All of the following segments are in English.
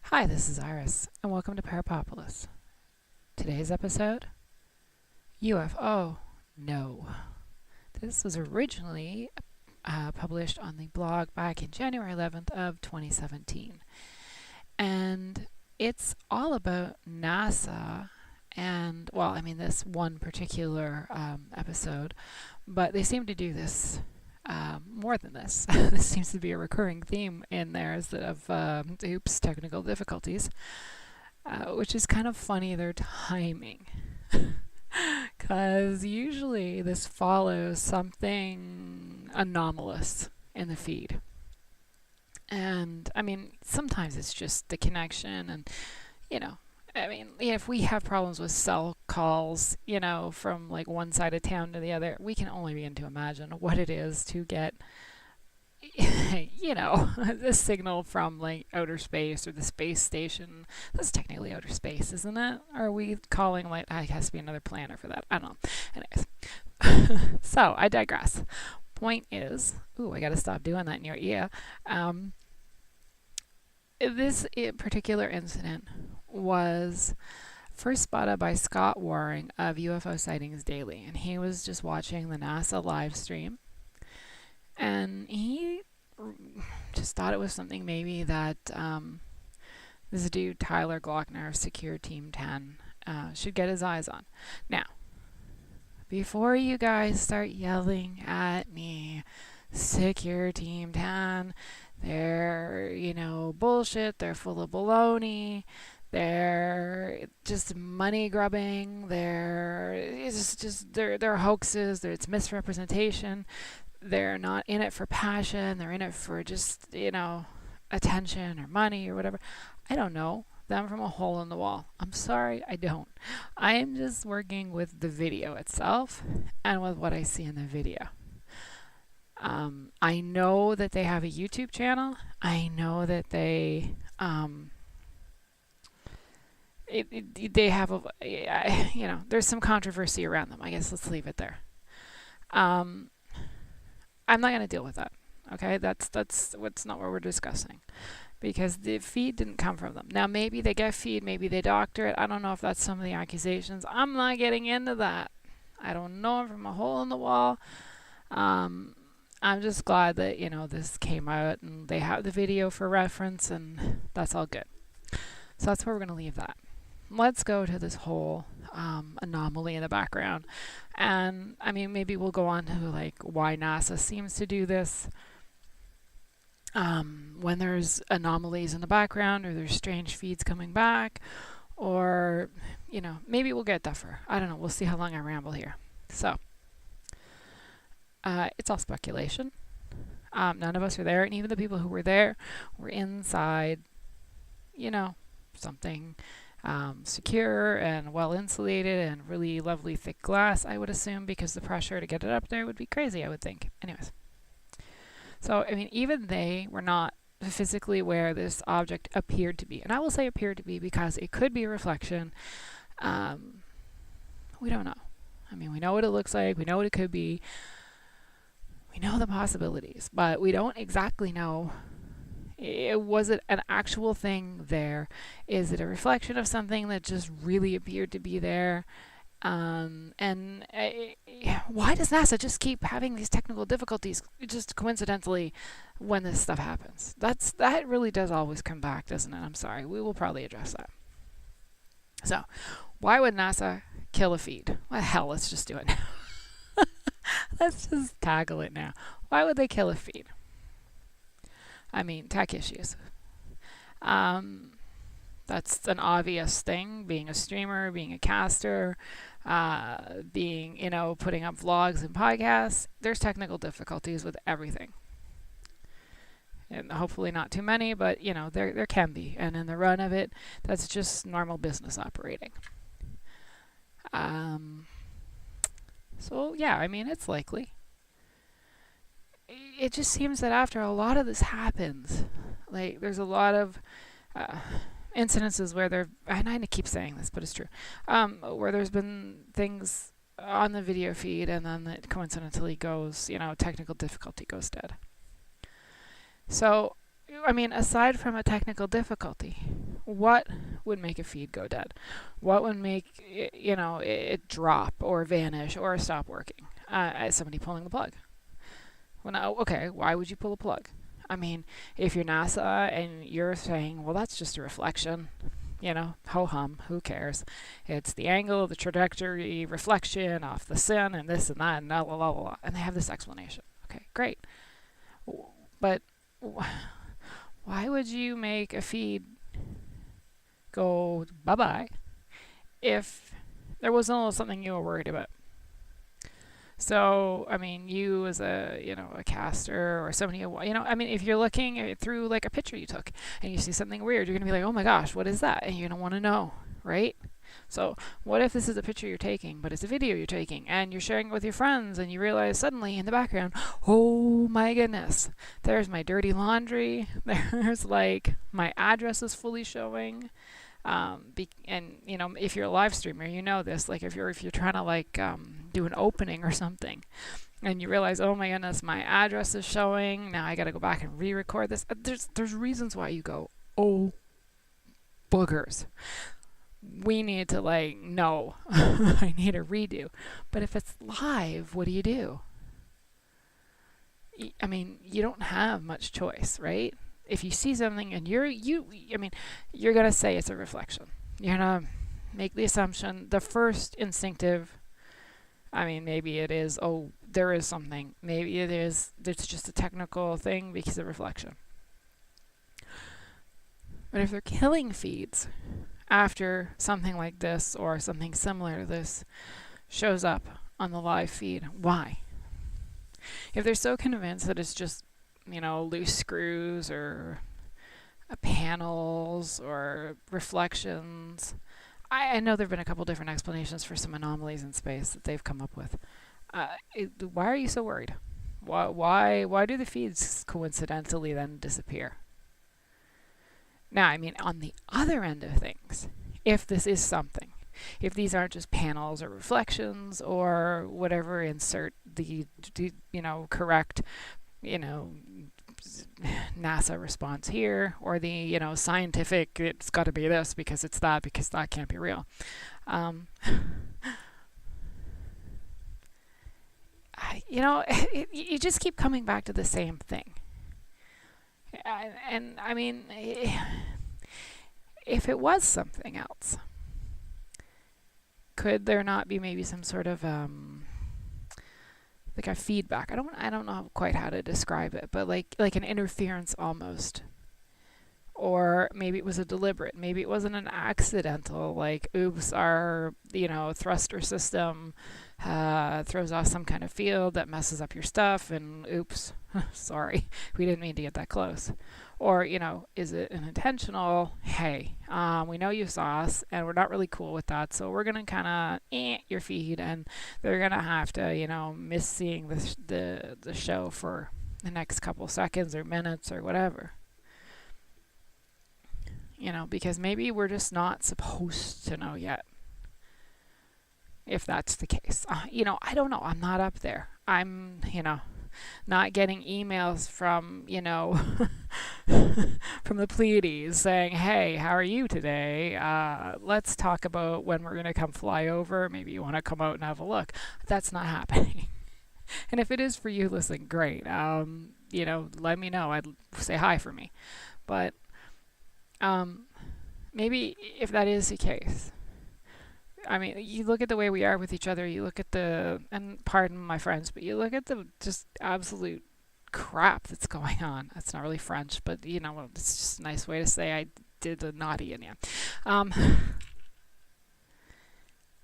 Hi, this is Iris, and welcome to Parapopulous. Today's episode, UFOh, no. This was originally published on the blog back in January 11th of 2017. And it's all about NASA and, this one particular episode, but they seem to do this more than this. This seems to be a recurring theme in theirs of technical difficulties, which is kind of funny, their timing. Because usually this follows something anomalous in the feed. And sometimes it's just the connection, and if we have problems with cell calls, from like one side of town to the other, we can only begin to imagine what it is to get, the signal from like outer space or the space station. That's technically outer space, isn't it? Or are we calling like, it has to be another planet for that? I don't know. Anyways, so I digress. Point is, I gotta stop doing that in your ear. This particular incident was first spotted by Scott Waring of UFO Sightings Daily, and he was just watching the NASA live stream, and he just thought it was something maybe that this dude Tyler Glockner of Secure Team 10 should get his eyes on. Now, before you guys start yelling at me, Secure Team 10, they're, bullshit, they're full of baloney, they're just money grubbing, they're hoaxes, it's misrepresentation, they're not in it for passion, they're in it for just, attention or money or whatever. I don't know them from a hole in the wall. I'm sorry, I don't. I am just working with the video itself and with what I see in the video. I know that they have a YouTube channel. I know that they they have there's some controversy around them. I guess let's leave it there. I'm not going to deal with that. Okay, that's what's not what we're discussing, because the feed didn't come from them. Now maybe they get feed, maybe they doctor it. I don't know if that's some of the accusations. I'm not getting into that. I don't know them from a hole in the wall. I'm just glad that, this came out and they have the video for reference, and that's all good. So that's where we're going to leave that. Let's go to this whole anomaly in the background. And, maybe we'll go on to, like, why NASA seems to do this when there's anomalies in the background or there's strange feeds coming back, or, maybe we'll get tougher. I don't know. We'll see how long I ramble here. So, it's all speculation. None of us are there, and even the people who were there were inside, something secure and well insulated and really lovely thick glass, I would assume, because the pressure to get it up there would be crazy, I would think. Anyways. So, even they were not physically where this object appeared to be. And I will say appeared to be because it could be a reflection. We don't know. We know what it looks like. We know what it could be. We know the possibilities, but we don't exactly know. Was it an actual thing there? Is it a reflection of something that just really appeared to be there? Why does NASA just keep having these technical difficulties just coincidentally when this stuff happens? That really does always come back, doesn't it? I'm sorry. We will probably address that. So, why would NASA kill a feed? Well, hell, let's just do it now. Let's just tackle it now. Why would they kill a feed? Tech issues. That's an obvious thing. Being a streamer, being a caster, being, putting up vlogs and podcasts. There's technical difficulties with everything. And hopefully not too many, but, there can be. And in the run of it, that's just normal business operating. So, yeah, it's likely. It just seems that after a lot of this happens, like, there's a lot of incidences where and I keep saying this, but it's true, where there's been things on the video feed and then it coincidentally goes, technical difficulty goes dead. So, aside from a technical difficulty, what would make a feed go dead? What would make it drop or vanish or stop working? Somebody pulling the plug. Well, now, okay, why would you pull the plug? I mean, if you're NASA and you're saying, well, that's just a reflection, ho hum, who cares? It's the angle, the trajectory, reflection off the sun, and this and that, and blah, blah, blah, blah. And they have this explanation. Okay, great. But why would you make a feed go bye-bye if there wasn't something you were worried about? So, I mean, you as a caster or somebody, if you're looking through like a picture you took and you see something weird, you're going to be like, oh my gosh, what is that? And you're going to want to know, right? So what if this is a picture you're taking, but it's a video you're taking and you're sharing it with your friends and you realize suddenly in the background, oh my goodness, there's my dirty laundry. There's like my address is fully showing. If you're a live streamer, you know this. Like if you're trying to do an opening or something, and you realize, oh my goodness, my address is showing. Now I got to go back and re-record this. There's reasons why you go, oh boogers. We need to no, I need a redo. But if it's live, what do? I mean, you don't have much choice, right? If you see something and you're going to say it's a reflection. You're going to make the assumption, the first instinctive, maybe it is, oh, there is something. Maybe it's just a technical thing because of reflection. But if they're killing feeds after something like this or something similar to this shows up on the live feed, why? If they're so convinced that it's just loose screws or panels or reflections. I know there have been a couple different explanations for some anomalies in space that they've come up with. Why are you so worried? Why do the feeds coincidentally then disappear? Now, on the other end of things, if this is something, if these aren't just panels or reflections or whatever, insert the correct NASA response here, or the scientific, it's got to be this because that can't be real. You just keep coming back to the same thing. If it was something else, could there not be maybe some sort of like a feedback? I don't know quite how to describe it, but like an interference almost. Or maybe it was a deliberate. Maybe it wasn't an accidental, like, oops, our thruster system throws off some kind of field that messes up your stuff, and oops, sorry, we didn't mean to get that close. Or, is it an intentional, hey, we know you saw us, and we're not really cool with that, so we're going to kind of your feed, and they're going to have to, miss seeing the show for the next couple seconds or minutes or whatever. Because maybe we're just not supposed to know yet. If that's the case. I don't know. I'm not up there. I'm, not getting emails from, from the Pleiades saying, hey, how are you today? Let's talk about when we're going to come fly over. Maybe you want to come out and have a look. That's not happening. And if it is for you, listen, great. Let me know. I'd say hi for me. But maybe if that is the case, you look at the way we are with each other, you look at and pardon my French, but you look at the just absolute crap that's going on. That's not really French, but it's just a nice way to say I did the naughty in you.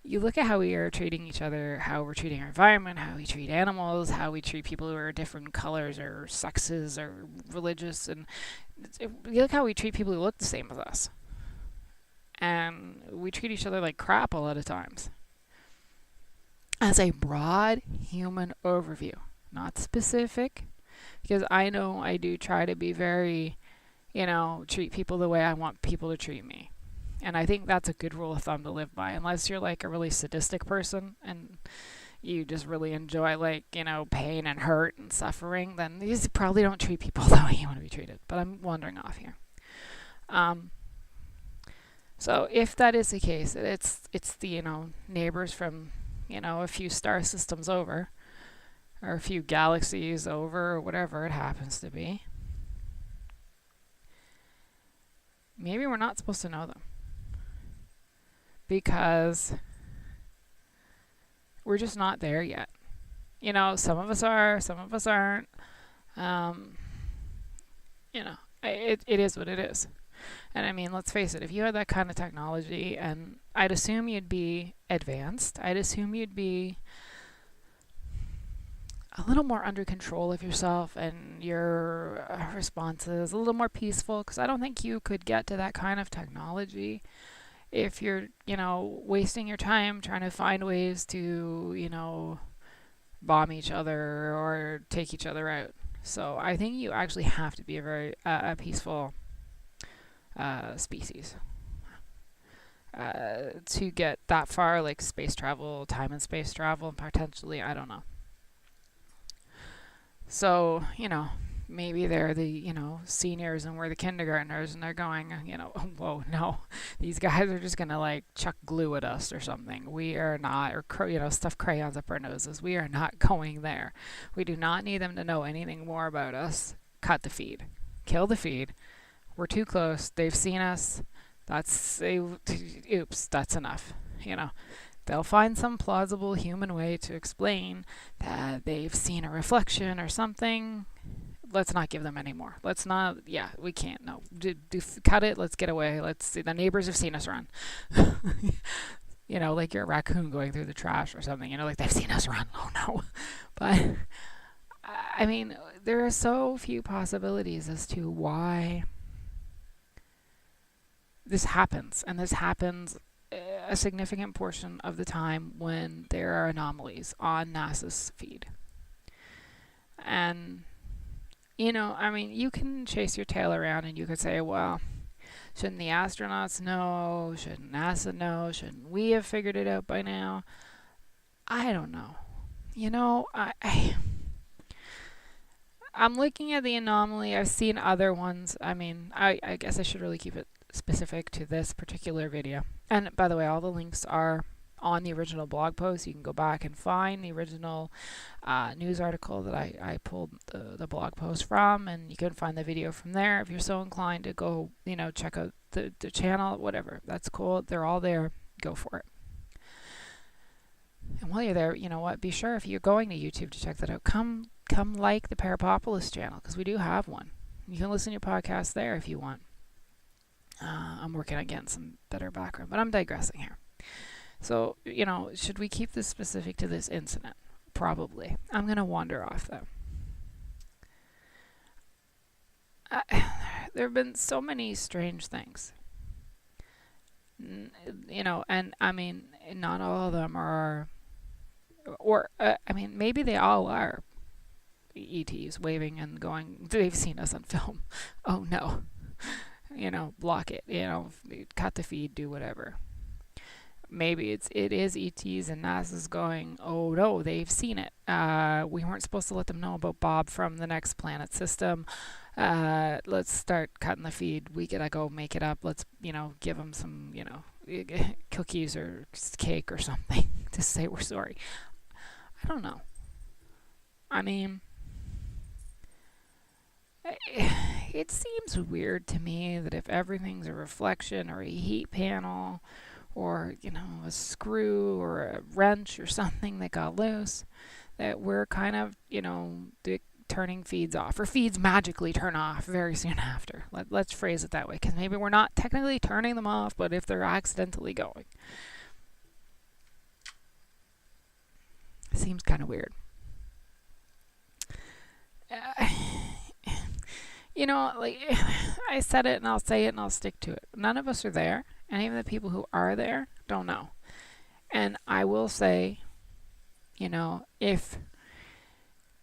You look at how we are treating each other, how we're treating our environment, how we treat animals, how we treat people who are different colors or sexes or religious, and you look how we treat people who look the same as us. And we treat each other like crap a lot of times. As a broad human overview, not specific, because I know I do try to be very, treat people the way I want people to treat me. And I think that's a good rule of thumb to live by, unless you're like a really sadistic person and you just really enjoy pain and hurt and suffering, then you probably don't treat people the way you want to be treated. But I'm wandering off here. So if that is the case, it's the neighbors from a few star systems over, or a few galaxies over, or whatever it happens to be. Maybe we're not supposed to know them because we're just not there yet. Some of us are, some of us aren't. Um, it is what it is. And I mean, let's face it, if you had that kind of technology, and I'd assume you'd be advanced, I'd assume you'd be a little more under control of yourself and your responses, a little more peaceful, because I don't think you could get to that kind of technology if you're, wasting your time trying to find ways to, bomb each other or take each other out. So I think you actually have to be a very peaceful species to get that far, like space travel, time and space travel, and potentially, I don't know. So, maybe they're the, seniors and we're the kindergartners and they're going, whoa, no, these guys are just going to like chuck glue at us or something. We are not, or, stuff crayons up our noses. We are not going there. We do not need them to know anything more about us. Cut the feed. Kill the feed. We're too close. They've seen us. Oops, that's enough. They'll find some plausible human way to explain that they've seen a reflection or something. Let's not give them any more. Let's not, we can't. No, cut it. Let's get away. Let's see. The neighbors have seen us run. Like you're a raccoon going through the trash or something. Like they've seen us run. Oh no. But, I mean, there are so few possibilities as to why this happens. And this happens a significant portion of the time when there are anomalies on NASA's feed. And, you can chase your tail around and you could say, well, shouldn't the astronauts know? Shouldn't NASA know? Shouldn't we have figured it out by now? I don't know. I'm looking at the anomaly. I've seen other ones. I mean, I guess I should really keep it specific to this particular video. And by the way, all the links are on the original blog post. You can go back and find the original news article that I pulled the blog post from, and you can find the video from there if you're so inclined to go, check out the channel, whatever. That's cool. They're all there. Go for it. And while you're there, be sure if you're going to YouTube to check that out, come like the Parapopulous channel, because we do have one. You can listen to your podcast there if you want. I'm working on getting some better background, but I'm digressing here. So, should we keep this specific to this incident? Probably. I'm going to wander off, though. There have been so many strange things. And I mean, not all of them are, maybe they all are ETs waving and going, they've seen us on film. Oh no. Block it, cut the feed, do whatever. Maybe it is ETs and NASA's going, oh no, they've seen it. We weren't supposed to let them know about Bob from the next planet system. Let's start cutting the feed. We gotta go make it up. Let's, give them some, cookies or cake or something to say we're sorry. I don't know. I mean, it seems weird to me that if everything's a reflection or a heat panel or, a screw or a wrench or something that got loose, that we're kind of, turning feeds off, or feeds magically turn off very soon after. Let's phrase it that way, because maybe we're not technically turning them off, but if they're accidentally going. Seems kind of weird. I said it and I'll say it and I'll stick to it. None of us are there, and even the people who are there don't know. And I will say, if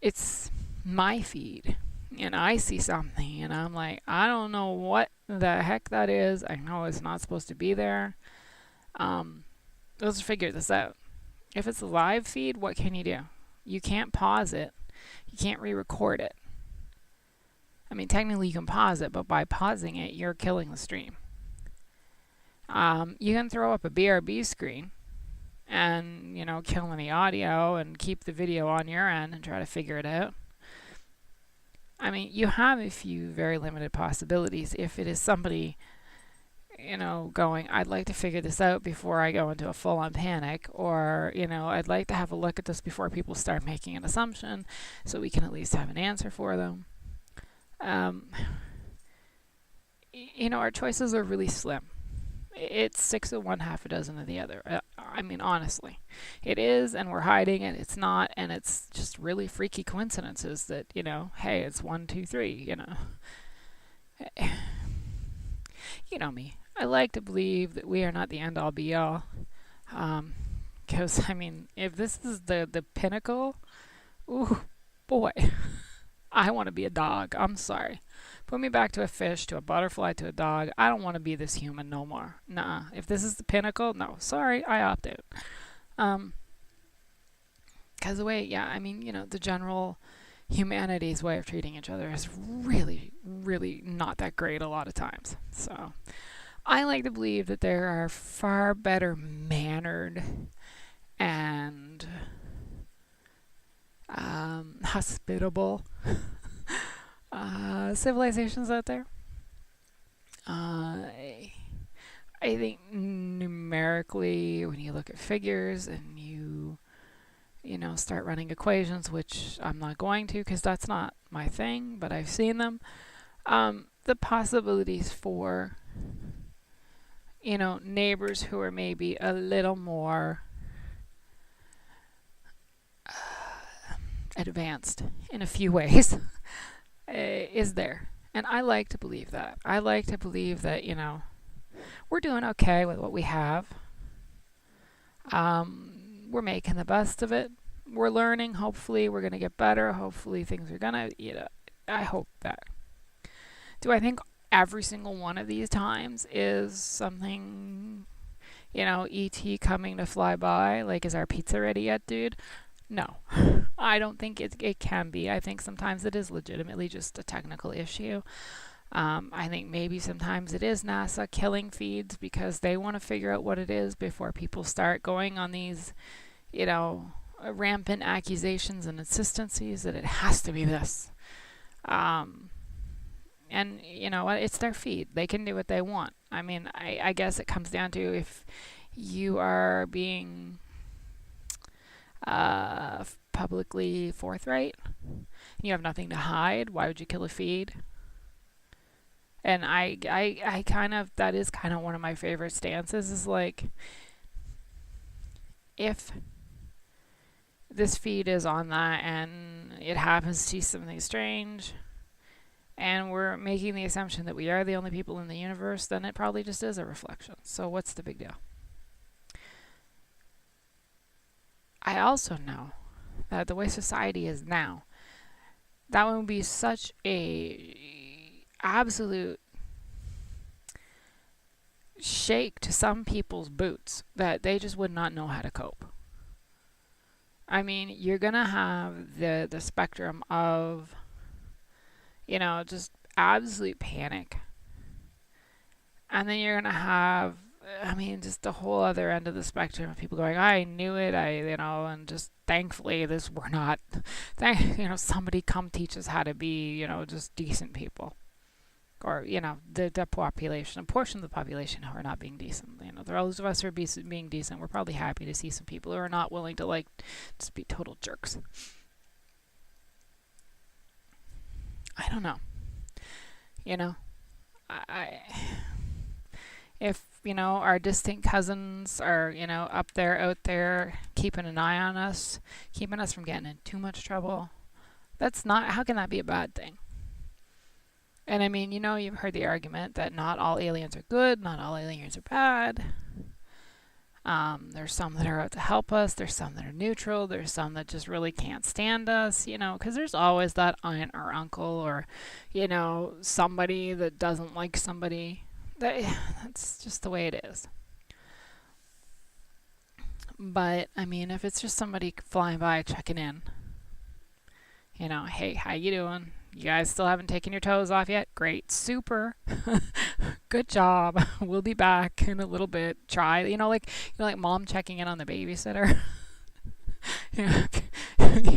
it's my feed and I see something and I'm like, I don't know what the heck that is. I know it's not supposed to be there. Let's figure this out. If it's a live feed, what can you do? You can't pause it. You can't re-record it. I mean, technically you can pause it, but by pausing it, you're killing the stream. You can throw up a BRB screen and, kill any audio and keep the video on your end and try to figure it out. I mean, you have a few very limited possibilities. If it is somebody, going, I'd like to figure this out before I go into a full on panic, or, I'd like to have a look at this before people start making an assumption so we can at least have an answer for them. Our choices are really slim. It's 6 of one, half a dozen of the other. I mean, honestly, it is, and we're hiding it. It's not, and it's just really freaky coincidences that, hey, it's 1, 2, 3. You know me. I like to believe that we are not the end all be all. Because, I mean, if this is the pinnacle, ooh, boy, I want to be a dog. I'm sorry. Put me back to a fish, to a butterfly, to a dog. I don't want to be this human no more. Nah. If this is the pinnacle, no. Sorry, I opt out. Because the way, the general humanity's way of treating each other is really, really not that great a lot of times. So I like to believe that there are far better mannered and hospitable civilizations out there. I think numerically, when you look at figures and you start running equations, which I'm not going to because that's not my thing, but I've seen them. The possibilities for, neighbors who are maybe a little more advanced in a few ways is there. And I like to believe that. I like to believe that, we're doing okay with what we have. We're making the best of it. We're learning. Hopefully, we're going to get better. Hopefully, things are going to, I hope that. Do I think every single one of these times is something, E.T. coming to fly by? Like, is our pizza ready yet, dude? No. I don't think it can be. I think sometimes it is legitimately just a technical issue. I think maybe sometimes it is NASA killing feeds because they want to figure out what it is before people start going on these, rampant accusations and insistencies that it has to be this. And you know what? It's their feed. They can do what they want. I mean, I guess it comes down to if you are being publicly forthright, you have nothing to hide, why would you kill a feed? And I kind of, that is kind of one of my favorite stances, is like, if this feed is on that and it happens to see something strange and we're making the assumption that we are the only people in the universe, then it probably just is a reflection. So what's the big deal? I also know that the way society is now, that would be such a absolute shake to some people's boots that they just would not know how to cope. I mean, you're gonna have the spectrum of, just absolute panic, and then you're gonna have, just the whole other end of the spectrum of people going, I knew it, and just thankfully we're not, somebody come teach us how to be, just decent people. Or, the population, a portion of the population who are not being decent. Those of us who are being decent, we're probably happy to see some people who are not willing to, just be total jerks. I don't know. If, our distant cousins are, up there, out there, keeping an eye on us, keeping us from getting in too much trouble, how can that be a bad thing? And I mean, you've heard the argument that not all aliens are good, not all aliens are bad. There's some that are out to help us, there's some that are neutral, there's some that just really can't stand us, because there's always that aunt or uncle or, somebody that doesn't like somebody. That's just the way it is. But, I mean, if it's just somebody flying by checking in, hey, how you doing? You guys still haven't taken your toes off yet? Great. Super. Good job. We'll be back in a little bit. Try, like mom checking in on the babysitter. You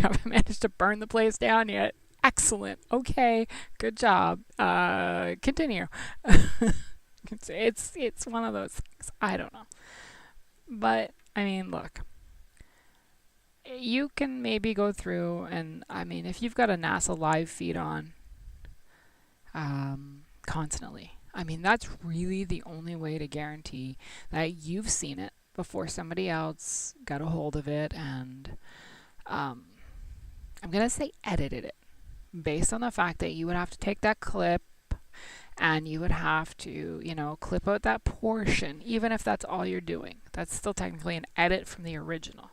haven't managed to burn the place down yet. Excellent. Okay. Good job. Continue. It's one of those things. I don't know. But, I mean, look. You can maybe go through and, I mean, if you've got a NASA live feed on constantly, I mean, that's really the only way to guarantee that you've seen it before somebody else got a hold of it and, I'm going to say edited it, based on the fact that you would have to take that clip and you would have to, clip out that portion, even if that's all you're doing. That's still technically an edit from the original,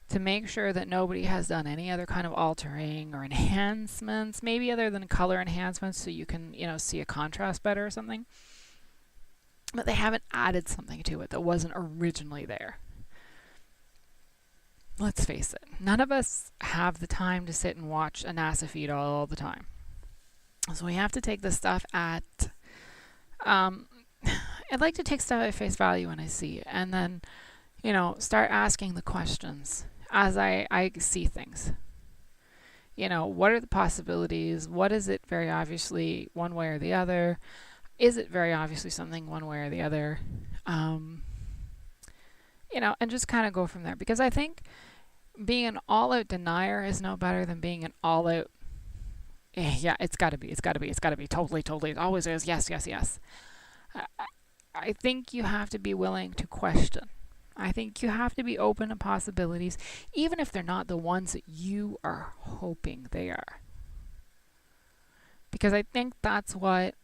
to make sure that nobody has done any other kind of altering or enhancements, maybe other than color enhancements so you can, see a contrast better or something. But they haven't added something to it that wasn't originally there. Let's face it, none of us have the time to sit and watch a NASA feed all the time. So we have to take this stuff at, I'd like to take stuff at face value when I see it, and then, start asking the questions as I see things. What are the possibilities? What is it very obviously one way or the other? Is it very obviously something one way or the other? And just kind of go from there. Because I think being an all-out denier is no better than being an all-out, yeah, it's got to be, totally, it always is, yes. I think you have to be willing to question. I think you have to be open to possibilities, even if they're not the ones that you are hoping they are. Because I think that's what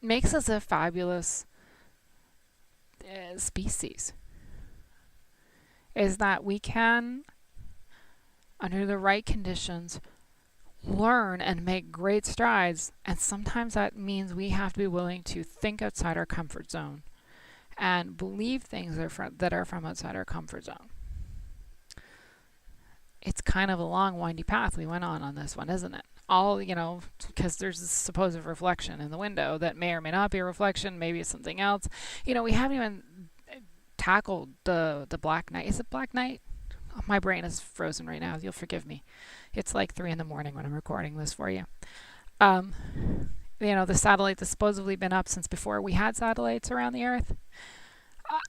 makes us a fabulous species, is that we can, under the right conditions, learn and make great strides, and sometimes that means we have to be willing to think outside our comfort zone and believe things that are from outside our comfort zone. It's kind of a long, windy path we went on this one, isn't it? All, because there's this supposed reflection in the window that may or may not be a reflection, maybe it's something else. We haven't even tackled the Black Knight. Is it Black Knight? Oh, my brain is frozen right now. You'll forgive me. It's like 3 a.m. when I'm recording this for you. The satellite that's supposedly been up since before we had satellites around the Earth.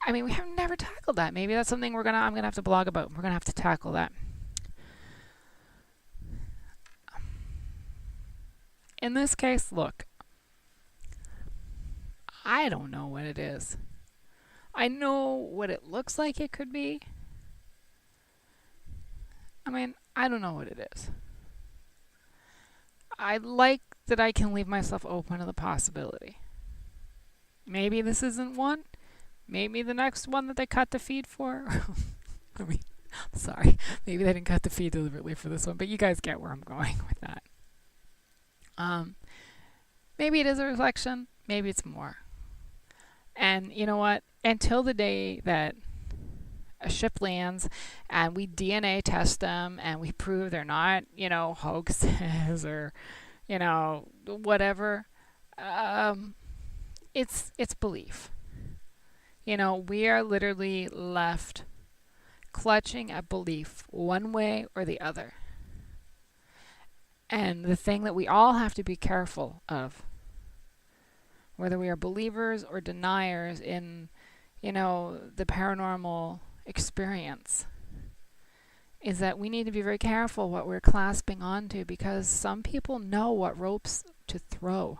I mean, we have never tackled that. Maybe that's something I'm gonna have to blog about. We're gonna have to tackle that. In this case, look, I don't know what it is. I know what it looks like it could be. I mean, I don't know what it is. I like that I can leave myself open to the possibility. Maybe this isn't one. Maybe the next one that they cut the feed for. I mean, sorry. Maybe they didn't cut the feed deliberately for this one, but you guys get where I'm going with that. Maybe it is a reflection. Maybe it's more. And you know what? Until the day that a ship lands and we DNA test them and we prove they're not, hoaxes or, whatever, it's belief. We are literally left clutching at belief one way or the other. And the thing that we all have to be careful of, whether we are believers or deniers in, the paranormal experience, is that we need to be very careful what we're clasping onto, because some people know what ropes to throw.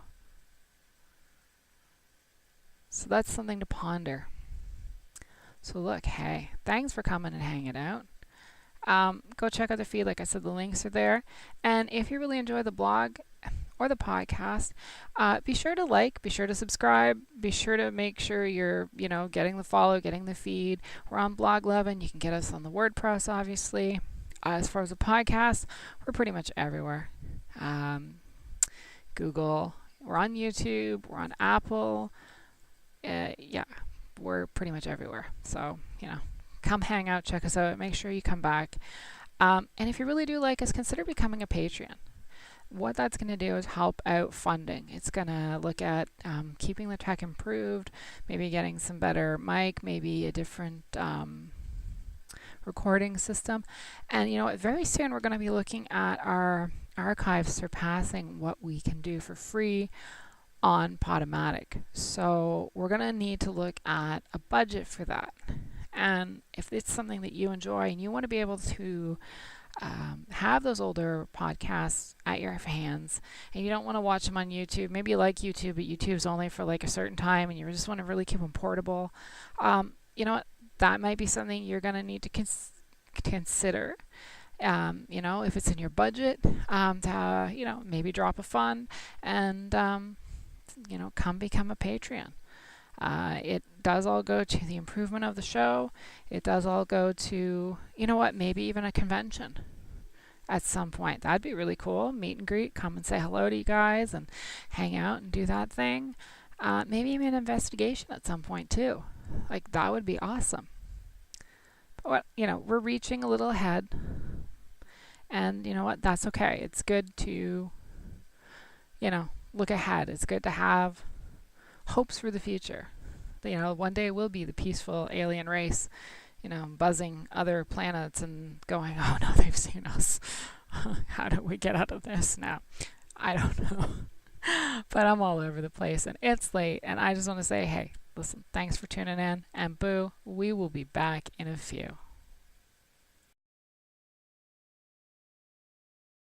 So that's something to ponder. So look, hey, thanks for coming and hanging out. Go check out the feed. Like I said, the links are there. And if you really enjoy the blog or the podcast, be sure to like, be sure to subscribe, be sure to make sure you're, getting the follow, getting the feed. We're on Bloglovin. You can get us on the WordPress, obviously. As far as the podcast, we're pretty much everywhere. Google, we're on YouTube, we're on Apple. Yeah, we're pretty much everywhere. So, come hang out, check us out, make sure you come back. And if you really do like us, consider becoming a Patreon. what that's going to do is help out funding. It's going to look at keeping the tech improved, maybe getting some better mic, maybe a different recording system. And you know what, very soon we're going to be looking at our archives surpassing what we can do for free on Podomatic. So we're going to need to look at a budget for that. And if it's something that you enjoy and you want to be able to have those older podcasts at your hands, and you don't want to watch them on YouTube, maybe you like YouTube, but YouTube's only for like a certain time and you just want to really keep them portable, you know what, that might be something you're going to need to consider. You know, if it's in your budget, to, you know, maybe drop a fund and, you know, come become a Patreon. It does all go to the improvement of the show. It does all go to, you know what, maybe even a convention at some point. That'd be really cool. Meet and greet, come and say hello to you guys and hang out and do that thing. Maybe even an investigation at some point too. Like, that would be awesome. But what, you know, we're reaching a little ahead. And you know what, that's okay. It's good to, you know, look ahead. It's good to have hopes for the future. You know, one day we'll be the peaceful alien race, you know, buzzing other planets and going, oh no, they've seen us. How do we get out of this now? I don't know. But I'm all over the place and it's late and I just want to say, hey, listen, thanks for tuning in, and boo, we will be back in a few.